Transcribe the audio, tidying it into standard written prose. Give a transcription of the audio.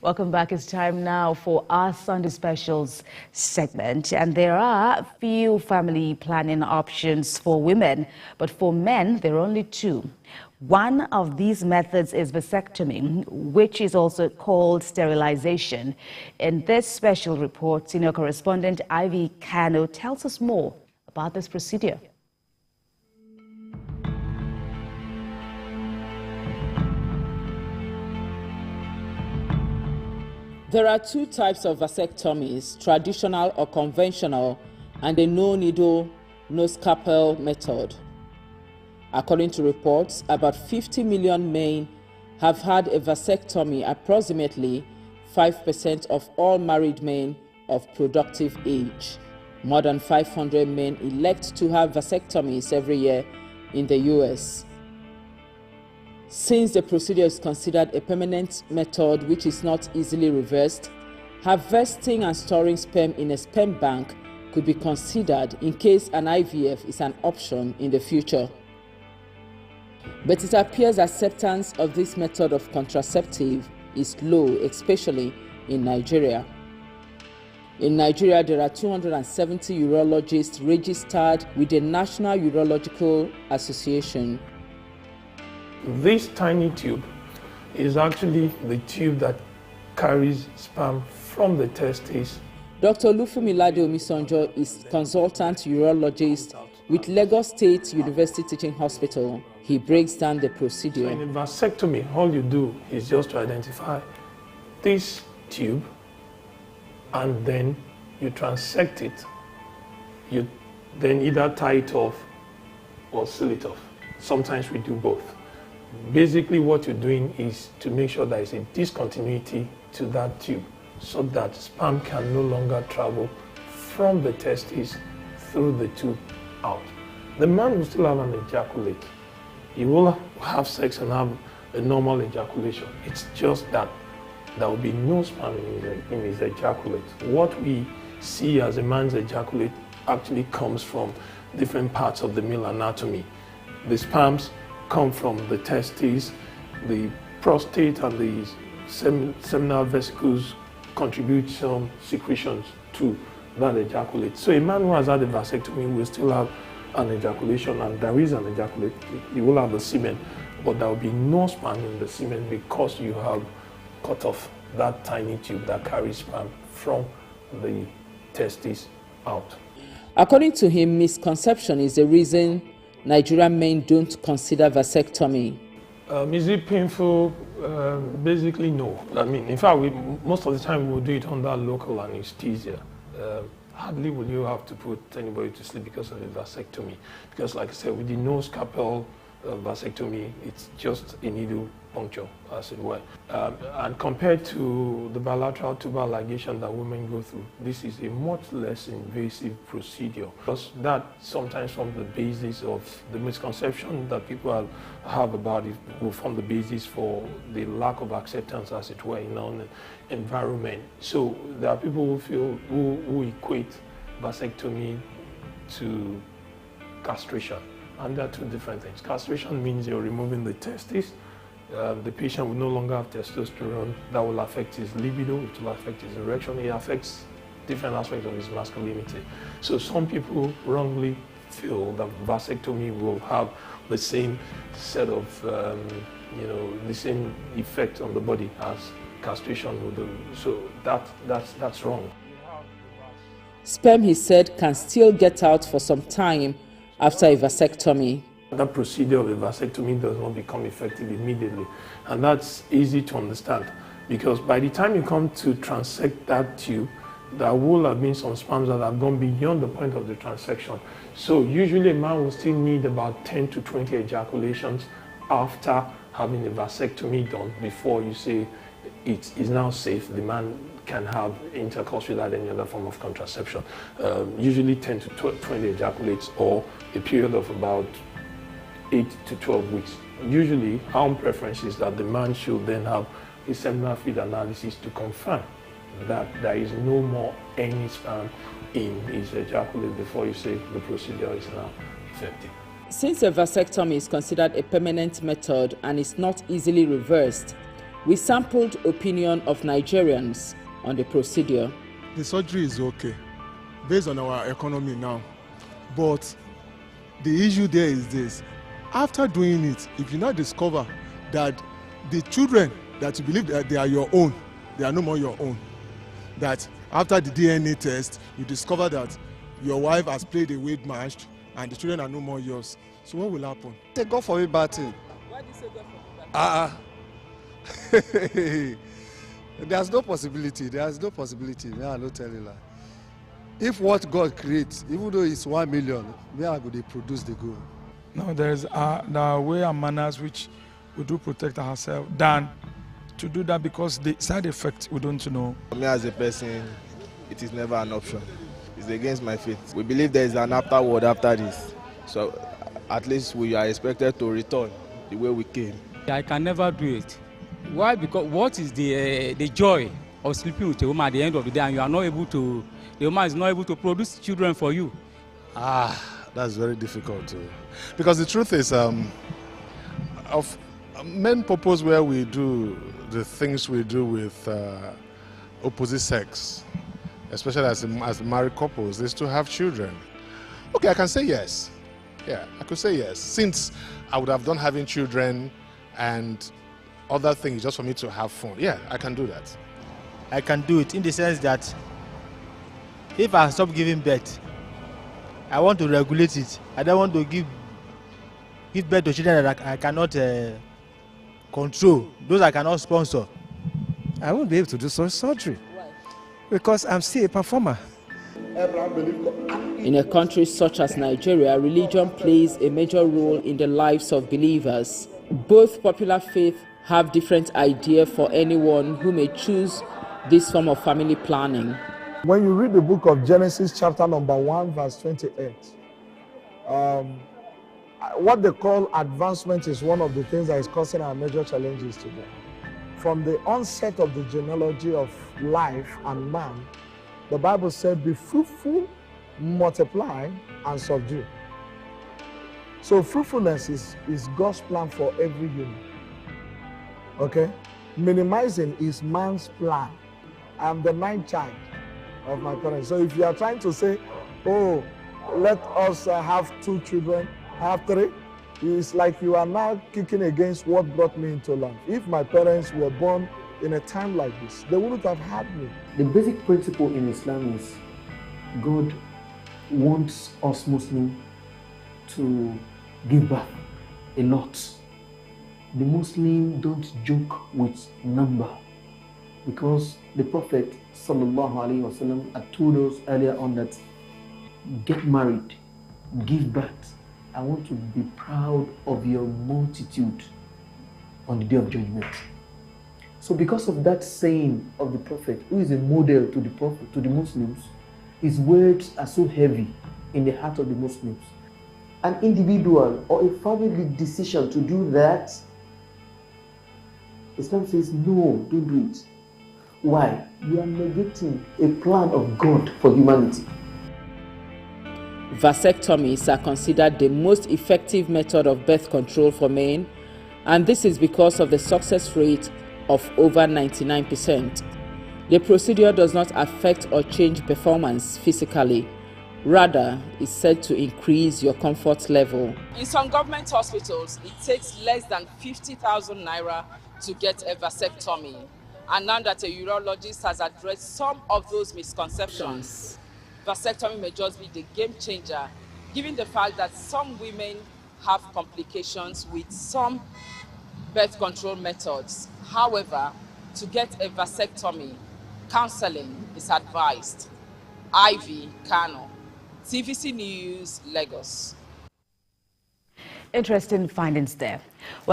Welcome back. It's time now for our Sunday Specials segment. And there are few family planning options for women, but for men, there are only two. One of these methods is vasectomy, which is also called sterilization. In this special report, senior correspondent Ivy Kano tells us more about this procedure. There are two types of vasectomies, traditional or conventional, and a no-needle, no-scalpel method. According to reports, about 50 million men have had a vasectomy, approximately 5% of all married men of productive age. More than 500 men elect to have vasectomies every year in the US. Since the procedure is considered a permanent method which is not easily reversed, harvesting and storing sperm in a sperm bank could be considered in case an IVF is an option in the future. But it appears acceptance of this method of contraceptive is low, especially in Nigeria. In Nigeria, there are 270 urologists registered with the National Urological Association. This tiny tube is actually the tube that carries sperm from the testes. Dr. Olufumilade Omisonjo is consultant urologist with Lagos State University Teaching Hospital. He breaks down the procedure. So in a vasectomy, all you do is just to identify this tube and then you transect it. You then either tie it off or seal it off. Sometimes we do both. Basically, what you're doing is to make sure there is a discontinuity to that tube so that sperm can no longer travel from the testes through the tube out. The man will still have an ejaculate. He will have sex and have a normal ejaculation. It's just that there will be no sperm in his ejaculate. What we see as a man's ejaculate actually comes from different parts of the male anatomy. The sperms come from the testes, the prostate and the seminal vesicles contribute some secretions to that ejaculate. So a man who has had a vasectomy will still have an ejaculation, and there is an ejaculate. He will have the semen, but there will be no sperm in the semen because you have cut off that tiny tube that carries sperm from the testes out. According to him, misconception is the reason Nigerian men don't consider vasectomy. Is it painful? Basically, no. I mean, in fact, most of the time we'll do it under local anesthesia. Hardly will you have to put anybody to sleep because of a vasectomy. Because, like I said, with the no-scalpel vasectomy, it's just a needle puncture, as it were. And compared to the bilateral tubal ligation that women go through, this is a much less invasive procedure. Because that sometimes forms the basis of the misconception that people have about it, will form the basis for the lack of acceptance, as it were, in our environment. So there are people who feel, who equate vasectomy to castration. And there are two different things. Castration means you're removing the testes. The patient will no longer have testosterone. That will affect his libido, it will affect his erection, it affects different aspects of his masculinity. So some people wrongly feel that vasectomy will have the same set of, the same effect on the body as castration will do. So that's wrong. Sperm, he said, can still get out for some time after a vasectomy. That procedure of a vasectomy does not become effective immediately. And that's easy to understand because by the time you come to transect that tube, there will have been some sperms that have gone beyond the point of the transection. So usually a man will still need about 10 to 20 ejaculations after having a vasectomy done before you say it is now safe. The man can have intercourse without any other form of contraception. Usually 10 to 20 ejaculates or a period of about 8 to 12 weeks. Usually, our preference is that the man should then have a seminal fluid analysis to confirm that there is no more any sperm in his ejaculate before you say the procedure is now effective. Since a vasectomy is considered a permanent method and is not easily reversed, We sampled opinion of Nigerians on the procedure. The surgery is okay, based on our economy now. But the issue there is this. After doing it, if you now discover that the children that you believe that they are your own, they are no more your own, that after the DNA test, you discover that your wife has played a weird match and the children are no more yours. So what will happen? Say God forbid bad thing. Why do you say God forbid bad thing? There's no possibility. There's no possibility. Me, I don't tell you that. If what God creates, even though it's 1 million, we are going to produce the good. No, there are way and manners which we do protect ourselves than to do that because the side effect we don't know. For me as a person, it is never an option. It's against my faith. We believe there is an afterward after this. So at least we are expected to return the way we came. I can never do it. Why? Because what is the joy of sleeping with a woman at the end of the day and you are not able to, the woman is not able to produce children for you? That's very difficult. Because the truth is, of main purpose where we do the things we do with opposite sex, especially as married couples, is to have children. Okay, I can say yes. Yeah, I could say yes. Since I would have done having children and other things just for me to have fun. Yeah, I can do that. I can do it in the sense that if I stop giving birth, I want to regulate it. I don't want to give birth to children that I cannot control, those I cannot sponsor. I won't be able to do such surgery. Why? Because I'm still a performer. In a country such as Nigeria, religion plays a major role in the lives of believers. Both popular faiths have different ideas for anyone who may choose this form of family planning. When you read the book of Genesis, chapter number 1, verse 28, what they call advancement is one of the things that is causing our major challenges today. From the onset of the genealogy of life and man, the Bible said, be fruitful, multiply, and subdue. So fruitfulness is God's plan for every human. Okay? Minimizing is man's plan. I'm the 9th child of my parents. So if you are trying to say, oh, let us have 2 children, have 3, it's like you are now kicking against what brought me into life. If my parents were born in a time like this, they wouldn't have had me. The basic principle in Islam is God wants us Muslims to give birth a lot. The Muslims don't joke with number because the Prophet ﷺ had told us earlier on that get married, give birth. I want to be proud of your multitude on the day of judgment. So because of that saying of the Prophet, who is a model to the Prophet, to the Muslims, his words are so heavy in the heart of the Muslims. An individual or a family decision to do that, Islam says, no, don't do it. Why? You are negating a plan of God for humanity. Vasectomies are considered the most effective method of birth control for men, and this is because of the success rate of over 99%. The procedure does not affect or change performance physically. Rather, it's said to increase your comfort level. In some government hospitals, it takes less than 50,000 naira to get a vasectomy. And now that a urologist has addressed some of those misconceptions, vasectomy may just be the game changer, given the fact that some women have complications with some birth control methods. However, to get a vasectomy, counseling is advised. Ivy Kano, TVC News, Lagos. Interesting findings there. Well,